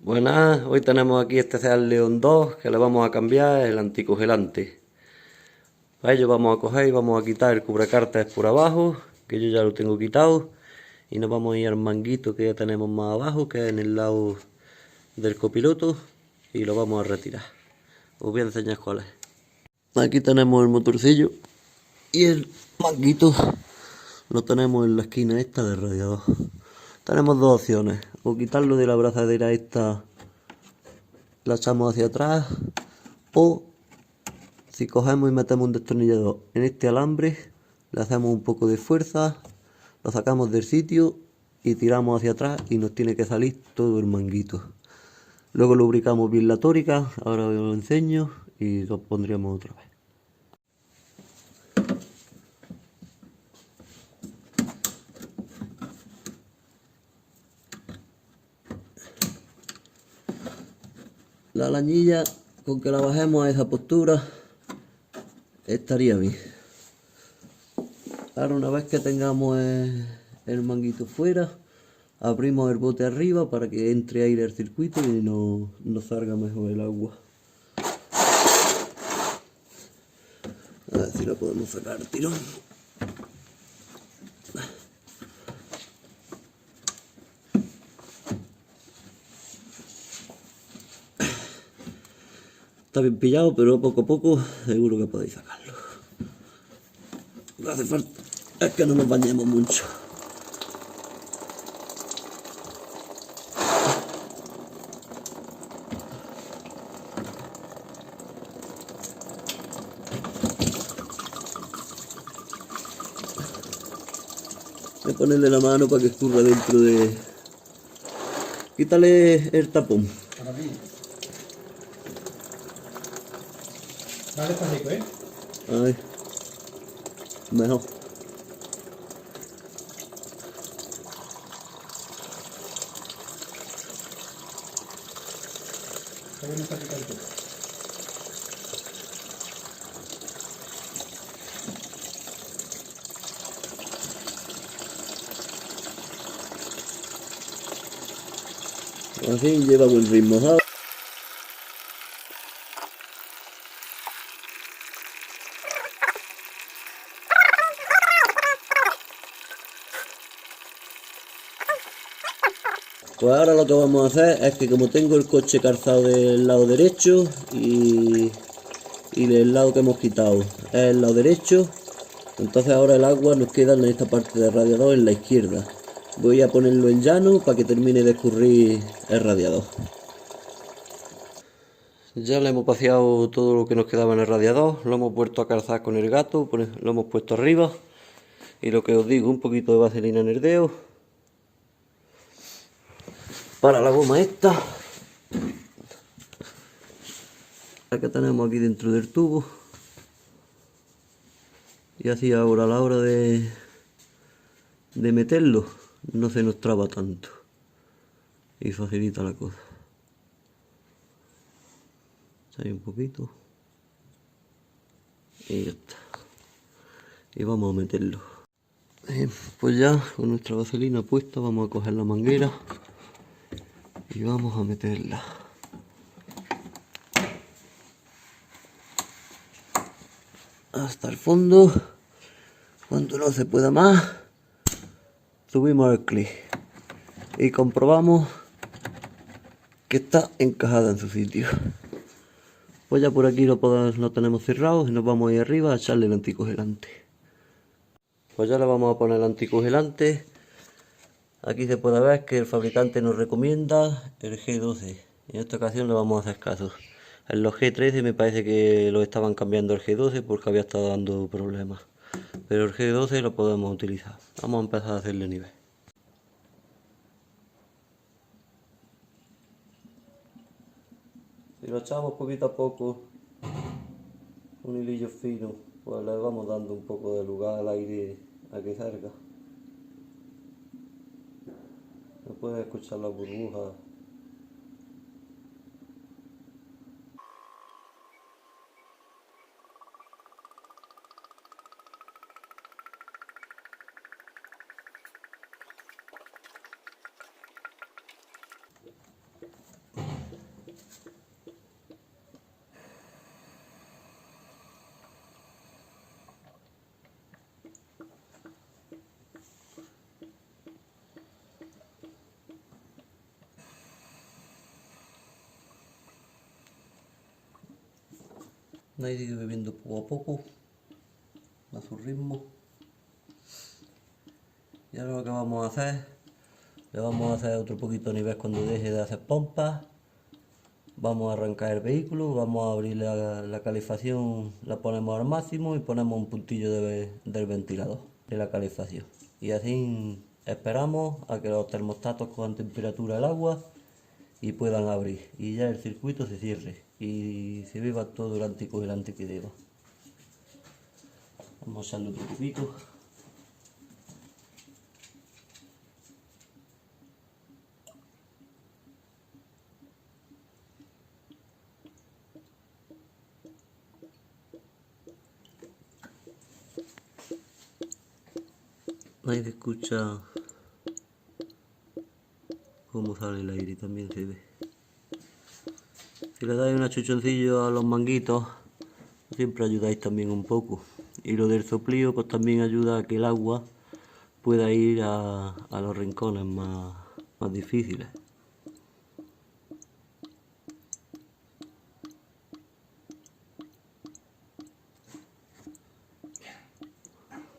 Buenas, hoy tenemos aquí este Seat León 2 que le vamos a cambiar el anticongelante. Para ello vamos a coger y vamos a quitar el cubrecárteres por abajo, que yo ya lo tengo quitado. Y nos vamos a ir al manguito que ya tenemos más abajo, que es en el lado del copiloto. Y lo vamos a retirar. Os voy a enseñar cuál es. Aquí tenemos el motorcillo y el manguito lo tenemos en la esquina esta del radiador. Tenemos dos opciones, o quitarlo de la abrazadera esta, la echamos hacia atrás, o si cogemos y metemos un destornillador en este alambre, le hacemos un poco de fuerza, lo sacamos del sitio y tiramos hacia atrás y nos tiene que salir todo el manguito. Luego lubricamos bien la tórica, ahora os lo enseño y lo pondríamos otra vez. La lañilla, con que la bajemos a esa postura, estaría bien. Ahora una vez que tengamos el manguito fuera, abrimos el bote arriba para que entre aire al circuito y nos salga mejor el agua. A ver si lo podemos sacar al tirón. Está bien pillado, pero poco a poco seguro que podéis sacarlo. Lo que hace falta es que no nos bañemos mucho. Voy a ponerle la mano para que escurra dentro de... Quítale el tapón. Para mí. Dale pánico, Ay, mejor. Está bien, está picante. Así lleva buen ritmo, ¿sabes? Pues ahora lo que vamos a hacer es que como tengo el coche calzado del lado derecho y del lado que hemos quitado es el lado derecho, entonces ahora el agua nos queda en esta parte del radiador en la izquierda. Voy a ponerlo en llano para que termine de escurrir el radiador. Ya le hemos vaciado todo lo que nos quedaba en el radiador, lo hemos vuelto a calzar con el gato, lo hemos puesto arriba y lo que os digo, un poquito de vaselina en el dedo para la goma esta, la que tenemos aquí dentro del tubo, y así ahora a la hora de meterlo no se nos traba tanto y facilita la cosa. Ahí un poquito y ya está, y vamos a meterlo. Pues ya con nuestra vaselina puesta vamos a coger la manguera y vamos a meterla. Hasta el fondo. Cuando no se pueda más, subimos el clic y comprobamos que está encajada en su sitio. Pues ya por aquí lo tenemos cerrado y nos vamos a ir arriba a echarle el anticongelante. Pues ya le vamos a poner el anticongelante. Aquí se puede ver que el fabricante nos recomienda el G12. En esta ocasión le vamos a hacer caso. En los G13 me parece que lo estaban cambiando el G12 porque había estado dando problemas. Pero el G12 lo podemos utilizar. Vamos a empezar a hacerle nivel. Si lo echamos poquito a poco, un hilillo fino, pues le vamos dando un poco de lugar al aire a que salga. No puedes escuchar las burbujas. Ahí sigue bebiendo poco a poco, a su ritmo. Y ahora lo que vamos a hacer, le vamos a hacer otro poquito de nivel cuando deje de hacer pompas. Vamos a arrancar el vehículo, vamos a abrir la calefacción, la ponemos al máximo y ponemos un puntillo del ventilador de la calefacción. Y así esperamos a que los termostatos cojan temperatura del agua y puedan abrir. Y ya el circuito se cierre y se beba todo el anticongelante que deba. Vamos a echarle otro poquito. Ahí se escucha cómo sale el aire, también se ve. Si le dais un achuchoncillo a los manguitos, siempre ayudáis también un poco. Y lo del soplío pues también ayuda a que el agua pueda ir a los rincones más difíciles.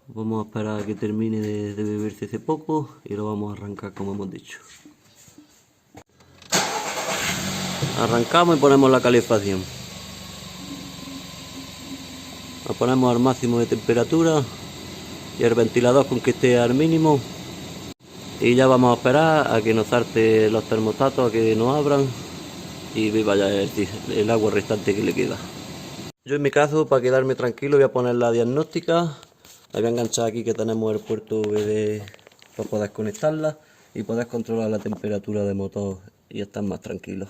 Vamos a esperar a que termine de beberse ese poco y lo vamos a arrancar como hemos dicho. Arrancamos y ponemos la calefacción. La ponemos al máximo de temperatura y el ventilador con que esté al mínimo. Y ya vamos a esperar a que nos salte los termostatos, a que nos abran y beba ya el agua restante que le queda. Yo en mi caso, para quedarme tranquilo, voy a poner la diagnóstica. La voy a enganchar aquí que tenemos el puerto USB para poder conectarla y poder controlar la temperatura del motor y estar más tranquilos.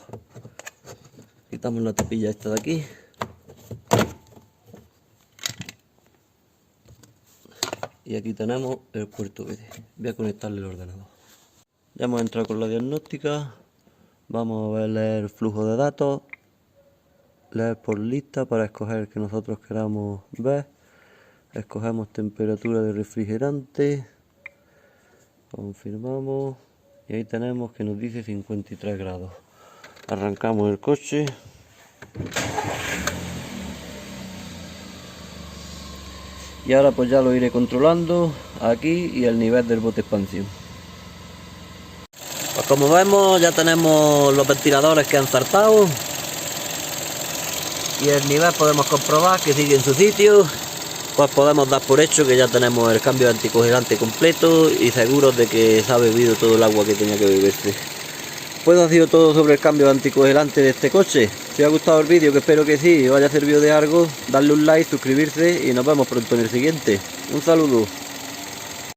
Quitamos la tapilla esta de aquí. Y aquí tenemos el puerto USB. Voy a conectarle el ordenador. Ya hemos entrado con la diagnóstica. Vamos a ver el flujo de datos. Leer por lista para escoger el que nosotros queramos ver. Escogemos temperatura de refrigerante, confirmamos y ahí tenemos que nos dice 53 grados. Arrancamos el coche. Y ahora pues ya lo iré controlando aquí y el nivel del bote expansión. Pues como vemos ya tenemos los ventiladores que han saltado y el nivel podemos comprobar que sigue en su sitio. Pues podemos dar por hecho que ya tenemos el cambio de anticongelante completo y seguros de que se ha bebido todo el agua que tenía que beberse. Pues ha sido todo sobre el cambio de anticongelante de este coche. Si os ha gustado el vídeo, que espero que sí, y os haya servido de algo, darle un like, suscribirse y nos vemos pronto en el siguiente. Un saludo.